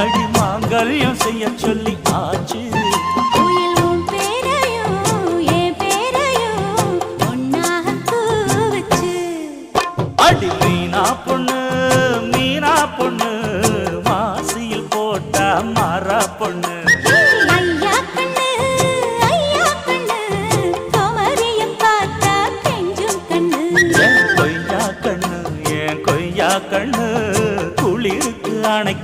அடி மாங்கல்யம் செய்ய சொல்லி ஆச்சு. உயிலும் பேரையும் என் பேரையும் ஒன்னாக வச்சு. அடி மீனா பொண்ணு மாசியில் போட்டா மாறா பொண்ணு.